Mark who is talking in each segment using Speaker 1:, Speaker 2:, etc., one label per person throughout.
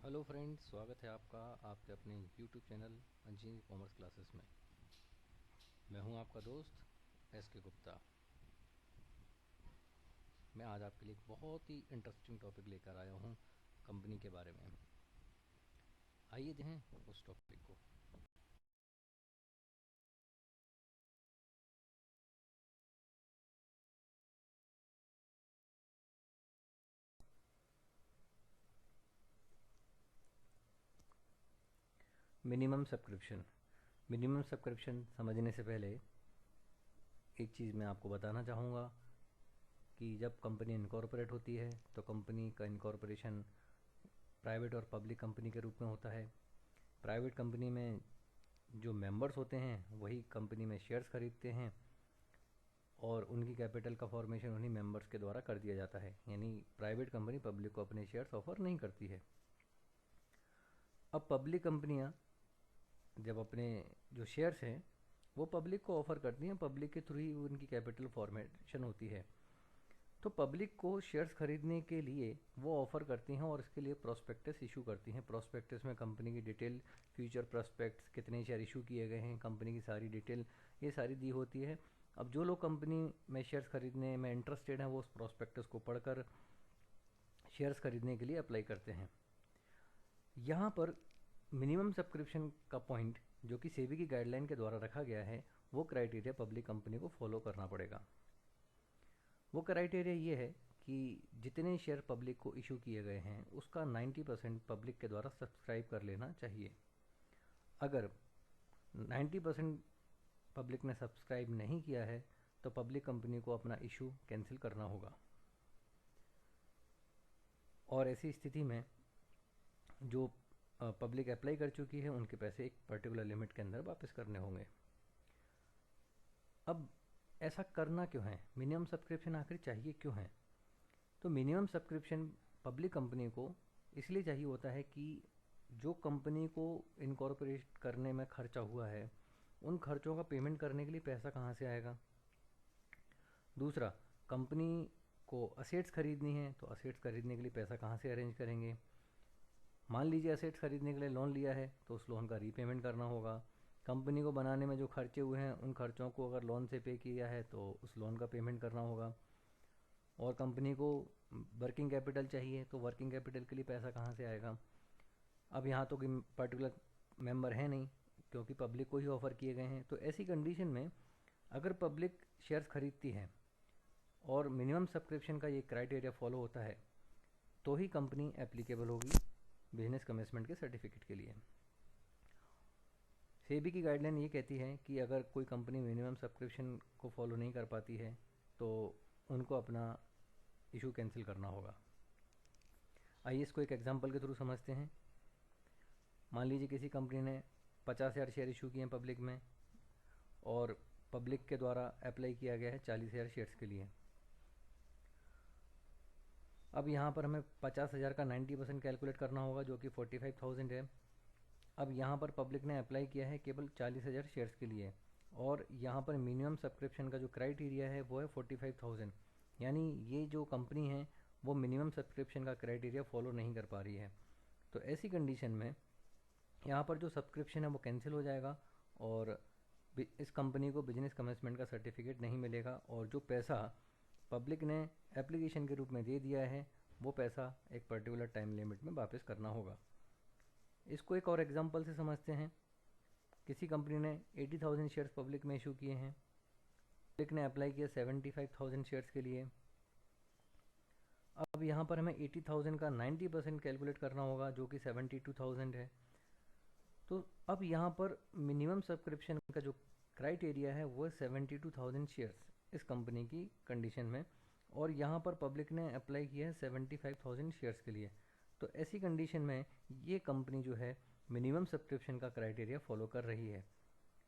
Speaker 1: Hello friends, स्वागत है आपका आपके अपने YouTube channel engineering commerce classes में। मैं हूं आपका दोस्त एस के गुप्ता। मैं आज आपके लिए एक बहुत ही इंटरेस्टिंग टॉपिक लेकर आया हूं कंपनी के बारे में। आइए देखें उस टॉपिक को। Minimum subscription. मिनिमम सब्सक्रिप्शन समझने से पहले एक चीज़ मैं आपको बताना चाहूँगा कि जब कंपनी इनकॉर्पोरेट होती है तो कंपनी का इनकॉर्पोरेशन प्राइवेट और पब्लिक कंपनी के रूप में होता है। प्राइवेट कंपनी में जो मेंबर्स होते हैं वही कंपनी में शेयर्स खरीदते हैं और उनकी कैपिटल का फॉर्मेशन उन्हीं मेंबर्स के द्वारा कर दिया जाता है। यानी प्राइवेट कंपनी पब्लिक को अपने शेयर्स ऑफर नहीं करती है। अब पब्लिक कंपनियां जब अपने जो शेयर्स हैं वो पब्लिक को ऑफर करती हैं, पब्लिक के थ्रू ही उनकी कैपिटल फॉर्मेशन होती है। तो पब्लिक को शेयर्स खरीदने के लिए वो ऑफ़र करती हैं और इसके लिए प्रोस्पेक्टस इशू करती हैं। प्रोस्पेक्टस में कंपनी की डिटेल, फ्यूचर प्रोस्पेक्ट्स, कितने शेयर इशू किए गए हैं, कंपनी की सारी डिटेल, ये सारी दी होती है। अब जो लोग कंपनी में शेयर्स खरीदने में इंटरेस्टेड हैं वो उस प्रोस्पेक्टस को पढ़कर शेयर्स खरीदने के लिए अप्लाई करते हैं। यहाँ पर मिनिमम सब्सक्रिप्शन का पॉइंट जो कि सेबी की गाइडलाइन के द्वारा रखा गया है, वो क्राइटेरिया पब्लिक कंपनी को फॉलो करना पड़ेगा। वो क्राइटेरिया ये है कि जितने शेयर पब्लिक को इशू किए गए हैं उसका 90% पब्लिक के द्वारा सब्सक्राइब कर लेना चाहिए। अगर 90% पब्लिक ने सब्सक्राइब नहीं किया है तो पब्लिक कंपनी को अपना इशू कैंसिल करना होगा। और ऐसी स्थिति में जो पब्लिक अप्लाई कर चुकी है उनके पैसे एक पर्टिकुलर लिमिट के अंदर वापस करने होंगे। अब ऐसा करना क्यों है, मिनिमम सब्सक्रिप्शन आखिर चाहिए क्यों है? तो मिनिमम सब्सक्रिप्शन पब्लिक कंपनी को इसलिए चाहिए होता है कि जो कंपनी को इनकॉर्पोरेट करने में खर्चा हुआ है उन खर्चों का पेमेंट करने के लिए पैसा कहाँ से आएगा। दूसरा, कंपनी को असेट्स खरीदनी है तो असेट्स खरीदने के लिए पैसा कहाँ से अरेंज करेंगे। मान लीजिए असेट्स खरीदने के लिए लोन लिया है तो उस लोन का रीपेमेंट करना होगा। कंपनी को बनाने में जो खर्चे हुए हैं उन खर्चों को अगर लोन से पे किया है तो उस लोन का पेमेंट करना होगा। और कंपनी को वर्किंग कैपिटल चाहिए तो वर्किंग कैपिटल के लिए पैसा कहाँ से आएगा। अब यहाँ तो कोई पर्टिकुलर मेंबर है नहीं क्योंकि पब्लिक को ही ऑफ़र किए गए हैं। तो ऐसी कंडीशन में अगर पब्लिक शेयर्स खरीदती है और मिनिमम सब्सक्रिप्शन का ये क्राइटेरिया फॉलो होता है तो ही कंपनी एप्लीकेबल होगी बिजनेस कमेंसमेंट के सर्टिफिकेट के लिए। सेबी की गाइडलाइन ये कहती है कि अगर कोई कंपनी मिनिमम सब्सक्रिप्शन को फॉलो नहीं कर पाती है तो उनको अपना इशू कैंसिल करना होगा। आइए इसको एक एग्जांपल के थ्रू समझते हैं। मान लीजिए किसी कंपनी ने 50,000 शेयर इशू किए हैं पब्लिक में और पब्लिक के द्वारा अप्लाई किया गया है 40,000 शेयर्स के लिए। अब यहाँ पर हमें 50,000 का 90% कैलकुलेट करना होगा जो कि 45,000 है। अब यहाँ पर पब्लिक ने अप्लाई किया है केवल 40,000 शेयर्स के लिए और यहाँ पर मिनिमम सब्सक्रिप्शन का जो क्राइटेरिया है वो है 45,000। यानी ये जो कंपनी है वो मिनिमम सब्सक्रिप्शन का क्राइटेरिया फॉलो नहीं कर पा रही है। तो ऐसी कंडीशन में यहाँ पर जो सब्सक्रिप्शन है वो कैंसिल हो जाएगा और इस कंपनी को बिजनेस कमेंसमेंट का सर्टिफिकेट नहीं मिलेगा और जो पैसा पब्लिक ने एप्लीकेशन के रूप में दे दिया है वो पैसा एक पर्टिकुलर टाइम लिमिट में वापस करना होगा। इसको एक और एग्जांपल से समझते हैं। किसी कंपनी ने 80,000 शेयर्स पब्लिक में इशू किए हैं, पब्लिक ने अप्लाई किया 75,000 शेयर्स के लिए। अब यहाँ पर हमें 80,000 का 90% कैलकुलेट करना होगा जो कि 72,000 है। तो अब यहाँ पर मिनिमम सब्सक्रिप्शन का जो क्राइटेरिया है वो है 72,000 शेयर्स इस कंपनी की कंडीशन में और यहाँ पर पब्लिक ने अप्लाई किया है 75,000 शेयर्स के लिए। तो ऐसी कंडीशन में ये कंपनी जो है मिनिमम सब्सक्रिप्शन का क्राइटेरिया फॉलो कर रही है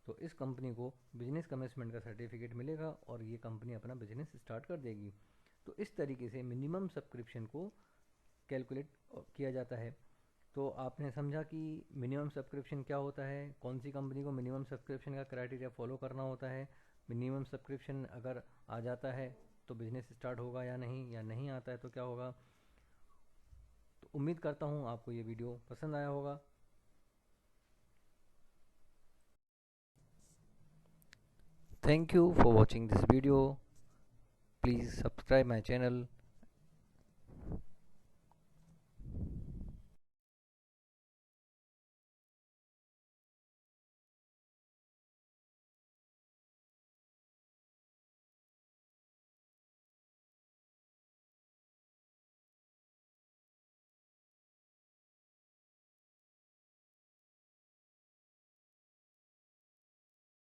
Speaker 1: तो इस कंपनी को बिजनेस कमेंसमेंट का सर्टिफिकेट मिलेगा और ये कंपनी अपना बिजनेस स्टार्ट कर देगी। तो इस तरीके से मिनिमम सब्सक्रिप्शन को कैलकुलेट किया जाता है। तो आपने समझा कि मिनिमम सब्सक्रिप्शन क्या होता है, कौन सी कंपनी को मिनिमम सब्सक्रिप्शन का क्राइटेरिया फॉलो करना होता है, मिनिमम सब्सक्रिप्शन अगर आ जाता है तो बिज़नेस स्टार्ट होगा या नहीं आता है तो क्या होगा। तो उम्मीद करता हूँ आपको ये वीडियो पसंद आया होगा। Thank you for watching this video. Please subscribe my channel